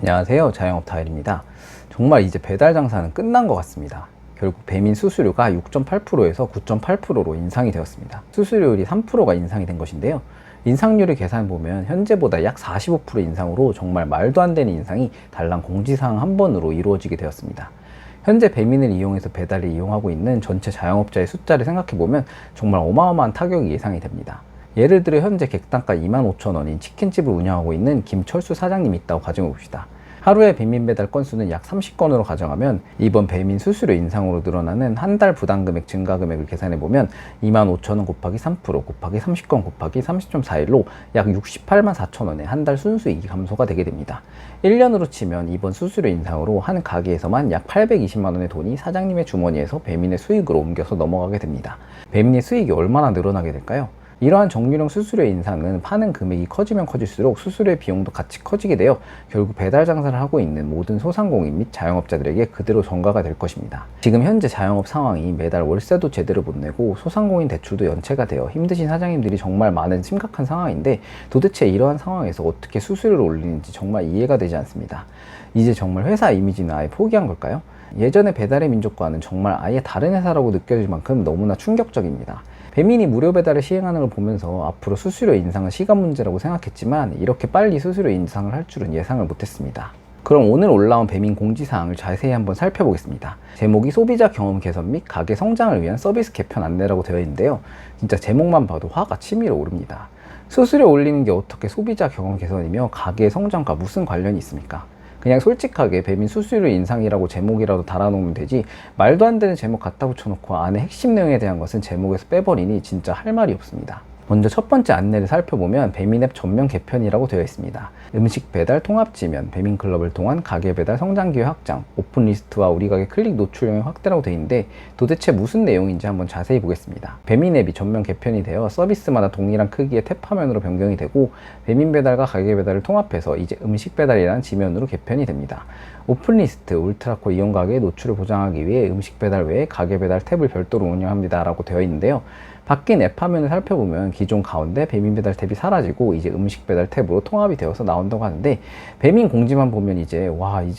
안녕하세요, 자영업 타일입니다. 정말 이제 배달 장사는 끝난 것 같습니다. 결국 배민 수수료가 6.8%에서 9.8%로 인상이 되었습니다. 수수료율이 3%가 인상이 된 것인데요. 인상률을 계산해보면 현재보다 약 45% 인상으로 정말 말도 안 되는 인상이 달랑 공지사항 한 번으로 이루어지게 되었습니다. 현재 배민을 이용해서 배달을 이용하고 있는 전체 자영업자의 숫자를 생각해보면 정말 어마어마한 타격이 예상이 됩니다. 예를 들어 현재 객단가 25,000원인 치킨집을 운영하고 있는 김철수 사장님이 있다고 가정해봅시다. 하루에 배민 배달 건수는 약 30건으로 가정하면 이번 배민 수수료 인상으로 늘어나는 한 달 부담금액 증가 금액을 계산해보면 25,000원 곱하기 3% 곱하기 30건 곱하기 30.41로 약 68만 4천원의 한 달 순수익이 감소가 되게 됩니다. 1년으로 치면 이번 수수료 인상으로 한 가게에서만 약 820만원의 돈이 사장님의 주머니에서 배민의 수익으로 옮겨서 넘어가게 됩니다. 배민의 수익이 얼마나 늘어나게 될까요? 이러한 정유령 수수료 인상은 파는 금액이 커지면 커질수록 수수료의 비용도 같이 커지게 되어 결국 배달 장사를 하고 있는 모든 소상공인 및 자영업자들에게 그대로 전가가 될 것입니다. 지금 현재 자영업 상황이 매달 월세도 제대로 못 내고 소상공인 대출도 연체가 되어 힘드신 사장님들이 정말 많은 심각한 상황인데 도대체 이러한 상황에서 어떻게 수수료를 올리는지 정말 이해가 되지 않습니다. 이제 정말 회사 이미지는 아예 포기한 걸까요? 예전의 배달의 민족과는 정말 아예 다른 회사라고 느껴질 만큼 너무나 충격적입니다. 배민이 무료 배달을 시행하는 걸 보면서 앞으로 수수료 인상은 시간 문제라고 생각했지만 이렇게 빨리 수수료 인상을 할 줄은 예상을 못했습니다. 그럼 오늘 올라온 배민 공지사항을 자세히 한번 살펴보겠습니다. 제목이 소비자 경험 개선 및 가게 성장을 위한 서비스 개편 안내라고 되어 있는데요. 진짜 제목만 봐도 화가 치밀어 오릅니다. 수수료 올리는 게 어떻게 소비자 경험 개선이며 가게의 성장과 무슨 관련이 있습니까? 그냥 솔직하게 배민 수수료 인상이라고 제목이라도 달아놓으면 되지 말도 안 되는 제목 갖다 붙여놓고 안에 핵심 내용에 대한 것은 제목에서 빼버리니 진짜 할 말이 없습니다. 먼저 첫 번째 안내를 살펴보면 배민 앱 전면 개편이라고 되어 있습니다. 음식 배달 통합 지면, 배민 클럽을 통한 가게 배달 성장 기회 확장, 오픈 리스트와 우리 가게 클릭 노출량의 확대라고 되어 있는데 도대체 무슨 내용인지 한번 자세히 보겠습니다. 배민 앱이 전면 개편이 되어 서비스마다 동일한 크기의 탭 화면으로 변경이 되고 배민 배달과 가게 배달을 통합해서 이제 음식 배달이라는 지면으로 개편이 됩니다. 오픈 리스트, 울트라코 이용 가게의 노출을 보장하기 위해 음식 배달 외에 가게 배달 탭을 별도로 운영합니다 라고 되어 있는데요. 바뀐 앱 화면을 살펴보면 기존 가운데 배민 배달 탭이 사라지고 이제 음식 배달 탭으로 통합이 되어서 나온다고 하는데 배민 공지만 보면 이제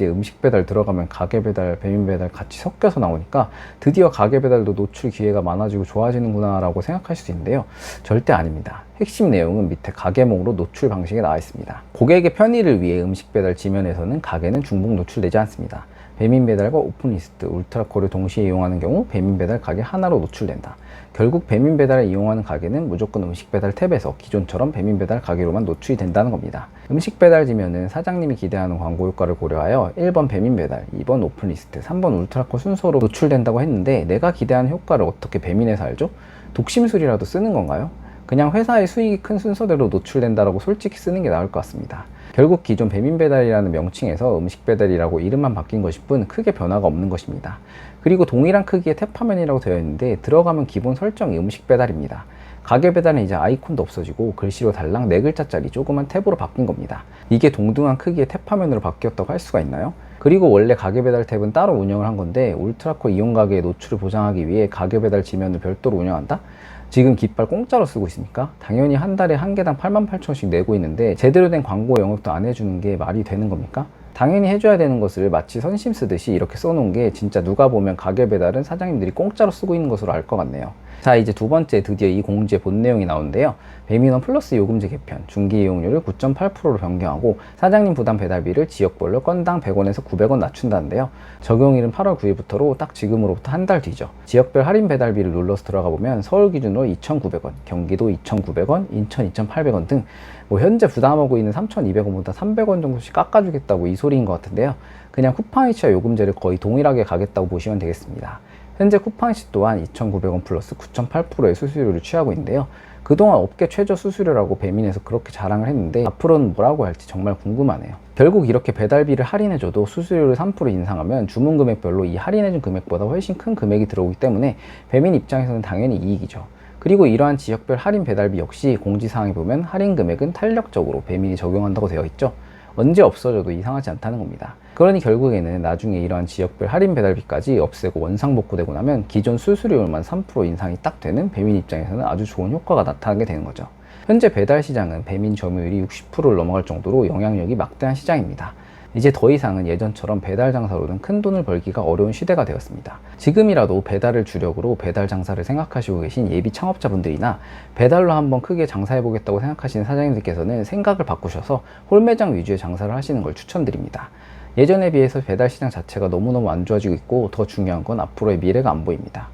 음식 배달 들어가면 가게 배달, 배민 배달 같이 섞여서 나오니까 드디어 가게 배달도 노출 기회가 많아지고 좋아지는구나 라고 생각할 수 있는데요. 절대 아닙니다. 핵심 내용은 밑에 가게목으로 노출 방식에 나와 있습니다. 고객의 편의를 위해 음식 배달 지면에서는 가게는 중복 노출되지 않습니다. 배민 배달과 오픈 리스트, 울트라코를 동시에 이용하는 경우 배민 배달 가게 하나로 노출된다. 결국 배민 배달을 이용하는 가게는 무조건 음식 배달 탭에서 기존처럼 배민 배달 가게로만 노출이 된다는 겁니다. 음식 배달 지면은 사장님이 기대하는 광고 효과를 고려하여 1번 배민 배달, 2번 오픈 리스트, 3번 울트라코 순서로 노출된다고 했는데 내가 기대하는 효과를 어떻게 배민에서 알죠? 독심술이라도 쓰는 건가요? 그냥 회사의 수익이 큰 순서대로 노출된다라고 솔직히 쓰는 게 나을 것 같습니다. 결국 기존 배민 배달이라는 명칭에서 음식 배달이라고 이름만 바뀐 것일 뿐 크게 변화가 없는 것입니다. 그리고 동일한 크기의 탭 화면이라고 되어 있는데 들어가면 기본 설정이 음식 배달입니다. 가게 배달은 이제 아이콘도 없어지고 글씨로 달랑 4글자짜리 조그만 탭으로 바뀐 겁니다. 이게 동등한 크기의 탭 화면으로 바뀌었다고 할 수가 있나요? 그리고 원래 가게 배달 탭은 따로 운영을 한 건데 울트라코 이용 가게의 노출을 보장하기 위해 가게 배달 지면을 별도로 운영한다? 지금 깃발 공짜로 쓰고 있습니까? 당연히 한 달에 한 개당 88,000원씩 내고 있는데 제대로 된 광고 영업도 안 해주는 게 말이 되는 겁니까? 당연히 해줘야 되는 것을 마치 선심 쓰듯이 이렇게 써놓은 게 진짜 누가 보면 가게 배달은 사장님들이 공짜로 쓰고 있는 것으로 알 것 같네요. 자, 이제 두 번째 드디어 이 공지의 본 내용이 나오는데요. 배민원 플러스 요금제 개편, 중기 이용료를 9.8%로 변경하고 사장님 부담 배달비를 지역별로 건당 100원에서 900원 낮춘다는데요. 적용일은 8월 9일부터로 딱 지금으로부터 한 달 뒤죠. 지역별 할인 배달비를 눌러서 들어가 보면 서울 기준으로 2,900원, 경기도 2,900원, 인천 2,800원 등 현재 부담하고 있는 3,200원보다 300원 정도씩 깎아주겠다고 이 소리인 것 같은데요. 그냥 쿠팡이츠와 요금제를 거의 동일하게 가겠다고 보시면 되겠습니다. 현재 쿠팡이츠 또한 2,900원 플러스 9.8%의 수수료를 취하고 있는데요. 그동안 업계 최저 수수료라고 배민에서 그렇게 자랑을 했는데 앞으로는 뭐라고 할지 정말 궁금하네요. 결국 이렇게 배달비를 할인해줘도 수수료를 3% 인상하면 주문 금액별로 이 할인해준 금액보다 훨씬 큰 금액이 들어오기 때문에 배민 입장에서는 당연히 이익이죠. 그리고 이러한 지역별 할인 배달비 역시 공지사항에 보면 할인 금액은 탄력적으로 배민이 적용한다고 되어 있죠. 언제 없어져도 이상하지 않다는 겁니다. 그러니 결국에는 나중에 이러한 지역별 할인 배달비까지 없애고 원상복구되고 나면 기존 수수료율만 3% 인상이 딱 되는 배민 입장에서는 아주 좋은 효과가 나타나게 되는 거죠. 현재 배달 시장은 배민 점유율이 60%를 넘어갈 정도로 영향력이 막대한 시장입니다. 이제 더 이상은 예전처럼 배달 장사로는 큰 돈을 벌기가 어려운 시대가 되었습니다. 지금이라도 배달을 주력으로 배달 장사를 생각하시고 계신 예비 창업자분들이나 배달로 한번 크게 장사해보겠다고 생각하시는 사장님들께서는 생각을 바꾸셔서 홀매장 위주의 장사를 하시는 걸 추천드립니다. 예전에 비해서 배달 시장 자체가 너무너무 안 좋아지고 있고, 더 중요한 건 앞으로의 미래가 안 보입니다.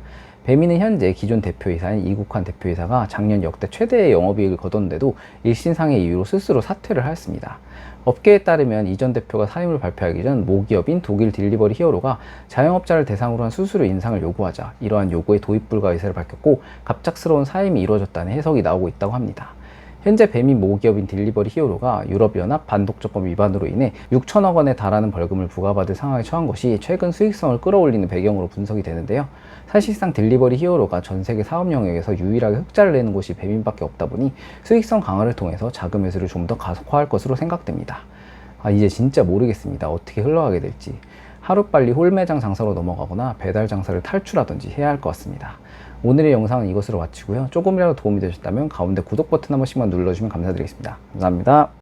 배민은 현재 기존 대표이사인 이국환 대표이사가 작년 역대 최대의 영업이익을 거뒀는데도 일신상의 이유로 스스로 사퇴를 하였습니다. 업계에 따르면 이전 대표가 사임을 발표하기 전 모기업인 독일 딜리버리 히어로가 자영업자를 대상으로 한 수수료 인상을 요구하자 이러한 요구에 도입 불가 의사를 밝혔고, 갑작스러운 사임이 이루어졌다는 해석이 나오고 있다고 합니다. 현재 배민 모기업인 딜리버리 히어로가 유럽연합 반독점법 위반으로 인해 6천억 원에 달하는 벌금을 부과받을 상황에 처한 것이 최근 수익성을 끌어올리는 배경으로 분석이 되는데요. 사실상 딜리버리 히어로가 전 세계 사업 영역에서 유일하게 흑자를 내는 곳이 배민밖에 없다 보니 수익성 강화를 통해서 자금 회수를 좀 더 가속화할 것으로 생각됩니다. 이제 진짜 모르겠습니다. 어떻게 흘러가게 될지. 하루빨리 홀매장 장사로 넘어가거나 배달 장사를 탈출하든지 해야 할 것 같습니다. 오늘의 영상은 이것으로 마치고요. 조금이라도 도움이 되셨다면 가운데 구독 버튼 한 번씩만 눌러주시면 감사드리겠습니다. 감사합니다.